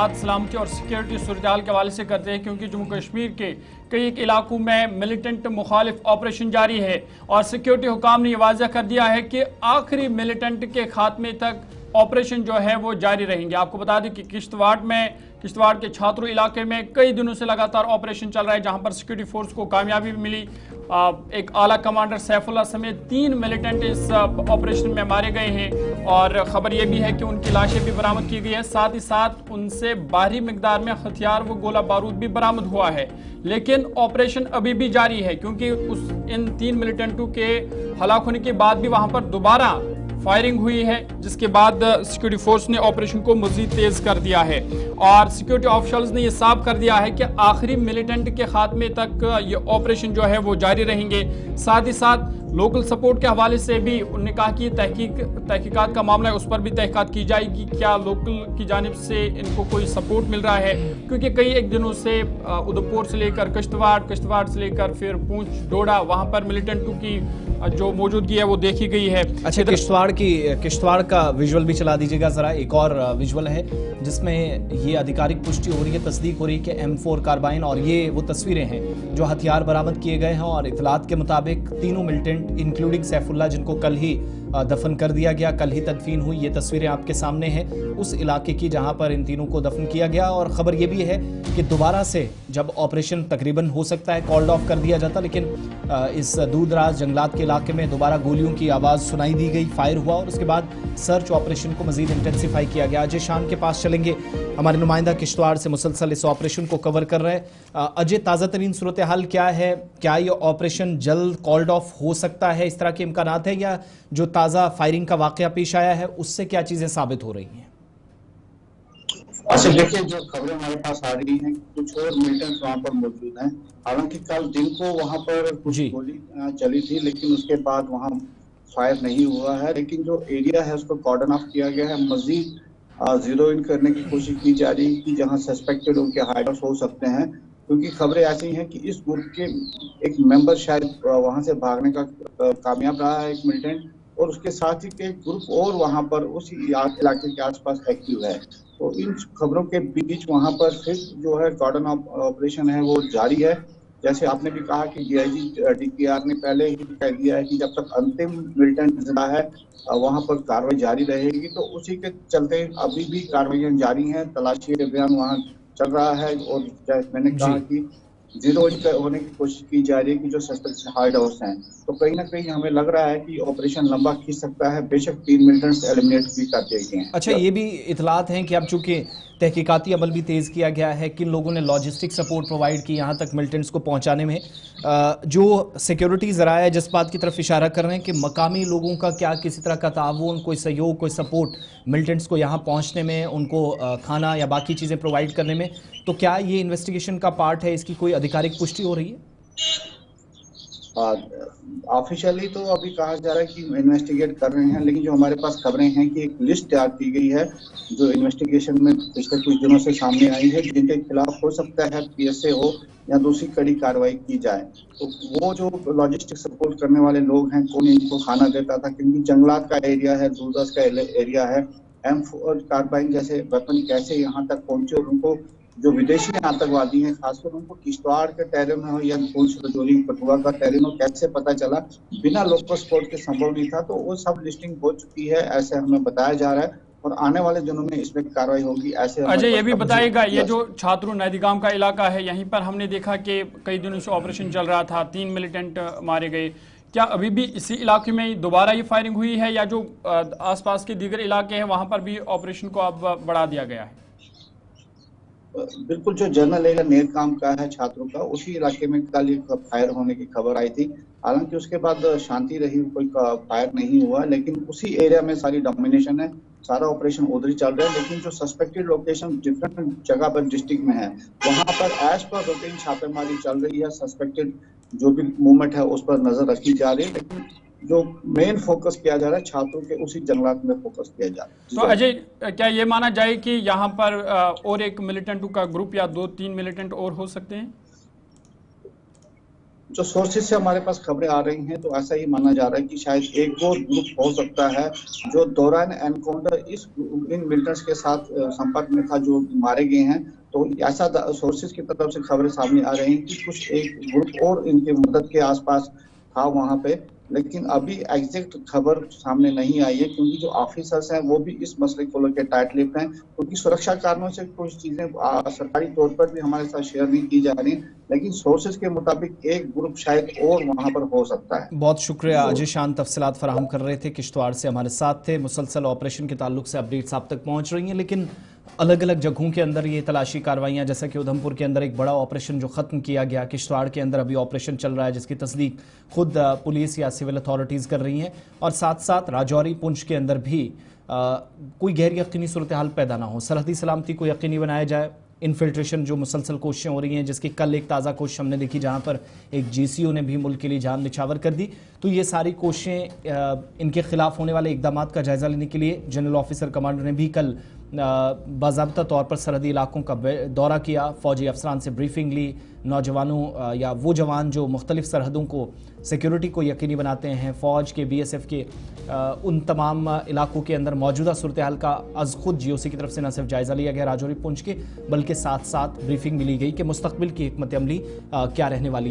बात सलामती और सिक्योरिटी सूरत हाल के हवाले से करते हैं, क्योंकि जम्मू कश्मीर के कई एक इलाकों में मिलिटेंट मुखालिफ ऑपरेशन जारी है और सिक्योरिटी हुकाम ने यह वाज़ह कर दिया है कि आखिरी मिलिटेंट के खात्मे तक ऑपरेशन जो है वो जारी रहेंगे। आपको बता दें कि किश्तवाड़ के छात्रों इलाके में कई दिनों से लगातार ऑपरेशन चल रहा है, जहां पर सिक्योरिटी फोर्स को कामयाबी भी मिली। एक आला कमांडर सैफुल्लाह समेत 3 मिलिटेंट इस ऑपरेशन में मारे गए हैं और खबर यह भी है कि उनकी लाशें भी बरामद की गई है। साथ ही साथ उनसे भारी मिकदार में हथियार व गोला बारूद भी बरामद हुआ है, लेकिन ऑपरेशन अभी भी जारी है, क्योंकि इन 3 मिलिटेंटों के हलाक होने के बाद भी वहां पर दोबारा फायरिंग हुई है, जिसके बाद सिक्योरिटी फोर्स ने ऑपरेशन को मजीद तेज कर दिया है और सिक्योरिटी ऑफिशियल्स ने यह साफ कर दिया है कि आखिरी मिलिटेंट के खात्मे तक ये ऑपरेशन जो है वो जारी रहेंगे। साथ ही साथ लोकल सपोर्ट के हवाले से भी उन्होंने कहा कि तहकीकात का मामला है, उस पर भी तहकीकात की जाएगी, क्या लोकल की जानिब से इनको कोई सपोर्ट मिल रहा है, क्योंकि कई एक दिनों से उधमपुर से लेकर किश्तवाड़ से लेकर फिर पूंछ डोडा वहां पर मिलिटेंटों की जो मौजूदगी है वो देखी गई है। अच्छा, किश्तवाड़ का विजुअल भी चला दीजिएगा जरा। एक और विजुअल है जिसमें ये आधिकारिक पुष्टि हो रही है, तस्दीक हो रही है कि M4 कार्बाइन, और ये वो तस्वीरें हैं जो हथियार बरामद किए गए हैं और इतलात के मुताबिक तीनों मिलिटेंट इंक्लूडिंग सैफुल्लाह, जिनको कल ही दफन कर दिया गया, कल ही तदफीन हुई, ये तस्वीरें आपके सामने हैं उस इलाके की जहां पर इन तीनों को दफन किया गया। और खबर ये भी है कि दोबारा से जब ऑपरेशन तकरीबन हो सकता है कॉल्ड ऑफ कर दिया जाता, लेकिन इस दूर दराज जंगलात के इलाके में दोबारा गोलियों की आवाज़ सुनाई दी गई, फायर हुआ और उसके बाद सर्च ऑपरेशन को मजीद इंटेंसिफाई किया गया। अजय शान के पास चलेंगे, हमारे नुमाइंदा किश्तवाड़ से मुसलसल इस ऑपरेशन को कवर कर रहे हैं। अजय, ताज़ा तरीन सूरत हाल क्या है? क्या ये ऑपरेशन जल्द कॉल्ड ऑफ हो सकता है, इस तरह के इम्कानात है, या जो ताज़ा फायरिंग का वाकया पेश आया है उससे क्या चीज़ें साबित हो रही हैं? अच्छा, देखिए, जो खबरें हमारे पास आ रही हैं, कुछ और मिलिटेंट्स वहाँ पर मौजूद हैं। हालांकि कल दिन को वहाँ पर कुछ गोली चली थी, लेकिन उसके बाद वहाँ फायर नहीं हुआ है। लेकिन जो एरिया है उसको कॉर्डन ऑफ किया गया है, मजीद जीरो इन करने की कोशिश की जा रही है कि जहाँ सस्पेक्टेड उनके हाइडआउट्स हो सकते हैं, क्योंकि खबरें ऐसी हैं कि इस ग्रुप के एक मेंबर शायद वहाँ से भागने का कामयाब रहा है, एक मिलिटेंट, और उसके साथ ही एक ग्रुप और वहाँ पर उसी इलाके के आसपास एक्टिव है। तो इन खबरों के बीच वहाँ पर फिर जो है कॉर्डन ऑपरेशन है वो जारी है। जैसे आपने भी कहा कि DIG DPR ने पहले ही कह दिया है कि जब तक अंतिम मिलिटेंट जिंदा है वहाँ पर कार्रवाई जारी रहेगी। तो उसी के चलते अभी भी कार्रवाइयाँ जारी हैं, तलाशी अभियान वहाँ चल रहा है और मैंने कहा कि जीरो होने की कोशिश की जा रही है कि जो सस्पेक्ट हाइड हाउस हैं। तो कहीं ना कहीं हमें लग रहा है कि ऑपरेशन लंबा खींच सकता है। बेशक 3 मिलिटेंट्स एलिमिनेट भी कर दिए गए हैं। अच्छा, ये भी इतलात हैं कि अब चूंकि तहकीकाती अमल भी तेज़ किया गया है, किन लोगों ने लॉजिस्टिक सपोर्ट प्रोवाइड की यहाँ तक मिलिटेंट्स को पहुँचाने में, जो सिक्योरिटी ज़राया जिस बात की तरफ इशारा कर रहे हैं कि मकामी लोगों का क्या किसी तरह का ताउन, कोई सहयोग, कोई सपोर्ट मिलिटेंट्स को यहाँ पहुँचने में, उनको खाना या बाकी चीज़ें प्रोवाइड करने में, तो क्या ये इन्वेस्टिगेशन का पार्ट है? इसकी कोई आधिकारिक पुष्टि हो रही है? ऑफिशियली तो अभी कहा जा रहा है कि इन्वेस्टिगेट कर रहे हैं, लेकिन जो हमारे पास खबरें हैं कि एक लिस्ट तैयार की गई है जो इन्वेस्टिगेशन में पिछले कुछ दिनों से सामने आई है, जिनके खिलाफ हो सकता है PSA हो या दूसरी कड़ी कार्रवाई की जाए। तो वो जो लॉजिस्टिक सपोर्ट करने वाले लोग हैं, कौन इनको खाना देता था, क्योंकि जंगलात का एरिया है, दूरदराज का एरिया है, M4 कार्बाइन जैसे वेपन कैसे यहाँ तक पहुंचे, और उनको जो विदेशी आतंकवादी हैं खासकर उनको किश्तवाड़ के टेरेन में हो या रजौरी कठुआ का टेरेन हो कैसे पता चला, बिना लोकल सपोर्ट के संभव नहीं था। तो वो सब लिस्टिंग हो चुकी है, ऐसे हमें बताया जा रहा है, और आने वाले दिनों में इसमें कार्रवाई होगी। ऐसे अजय, ये भी बताइएगा, ये जो छात्रों नैदीगाम का इलाका है, यहीं पर हमने देखा कि कई दिनों से ऑपरेशन चल रहा था, 3 मिलिटेंट मारे गए, क्या अभी भी इसी इलाके में दोबारा ये फायरिंग हुई है या जो आसपास के दीगर इलाके हैं वहां पर भी ऑपरेशन को अब बढ़ा दिया गया है? बिल्कुल, जो जनरल एरिया नेरकाम का है छात्रों का, उसी इलाके में कल एक फायर होने की खबर आई थी। हालांकि उसके बाद शांति रही, कोई फायर नहीं हुआ, लेकिन उसी एरिया में सारी डोमिनेशन है, सारा ऑपरेशन उधर ही चल रहा है। लेकिन जो सस्पेक्टेड लोकेशन डिफरेंट जगह पर डिस्ट्रिक्ट में है, वहां पर एज पर रूटीन छापेमारी चल रही है। सस्पेक्टेड जो भी मूवमेंट है उस पर नजर रखी जा रही है, लेकिन जो मेन फोकस किया जा रहा है छात्रों के उसी जंगलात में फोकस किया जा रहा है। तो अजय, क्या ये माना जाए कि यहाँ पर और एक मिलिटेंट का ग्रुप या 2-3 मिलिटेंट और हो सकते हैं? जो सोर्सेज से हमारे पास खबरें आ रही हैं तो ऐसा ही माना जा रहा है कि शायद एक और ग्रुप हो सकता है जो दौरान एनकाउंटर इन मिलिटेंट्स के साथ संपर्क में था, जो मारे गए हैं। तो ऐसा सोर्सेज की तरफ से खबरें सामने आ रही हैं कि कुछ एक ग्रुप और इनके मदद के आसपास था वहां पे, लेकिन अभी एग्जैक्ट खबर सामने नहीं आई है क्योंकि जो ऑफिसर्स हैं वो भी इस मसले को लेकर टाइट लिप्ड हैं, क्योंकि सुरक्षा कारणों से कुछ चीजें सरकारी तौर पर भी हमारे साथ शेयर नहीं की जा रही, लेकिन सोर्सेज के मुताबिक एक ग्रुप शायद और वहां पर हो सकता है। बहुत शुक्रिया अजय शान, तफसीलात फराहम कर रहे थे, किश्तवाड़ से हमारे साथ थे। मुसलसल ऑपरेशन के ताल्लुक से अपडेट्स आप तक पहुंच रही हैं, लेकिन अलग अलग जगहों के अंदर ये तलाशी कार्रवाइयाँ, जैसा कि उधमपुर के अंदर एक बड़ा ऑपरेशन जो ख़त्म किया गया, किश्तवाड़ के अंदर अभी ऑपरेशन चल रहा है जिसकी तस्दीक खुद पुलिस या सिविल अथॉरिटीज़ कर रही हैं, और साथ साथ राजौरी पुंछ के अंदर भी कोई गैर यकीनी सूरत हाल पैदा ना हो, सरहदी सलामती को यकीनी बनाया जाए। इन्फिल्ट्रेशन जो मुसलसल कोशिशें हो रही हैं, जिसकी कल एक ताज़ा कोशिश हमने देखी जहां पर एक GCO ने भी मुल्क के लिए जान निछावर कर दी। तो ये सारी कोशिशें, इनके खिलाफ होने वाले इकदाम का जायज़ा लेने के लिए जनरल ऑफिसर कमांडर ने भी कल बाज़ाब्ता तौर पर सरहदी इलाकों का दौरा किया, फ़ौजी अफसरान से ब्रीफिंग ली, नौजवानों या वो जवान जो मुख्तलिफ सरहदों को सिक्योरिटी को यकीनी बनाते हैं, फ़ौज के BSF के उन तमाम इलाकों के अंदर मौजूदा सूरत हाल का अज़ खुद GOC की तरफ से न सिर्फ जायज़ा लिया गया राजौरी पुंछ के, बल्कि साथ साथ ब्रीफिंग भी ली गई कि मुस्तक़बिल की हिकमत अमली क्या रहने वाली है।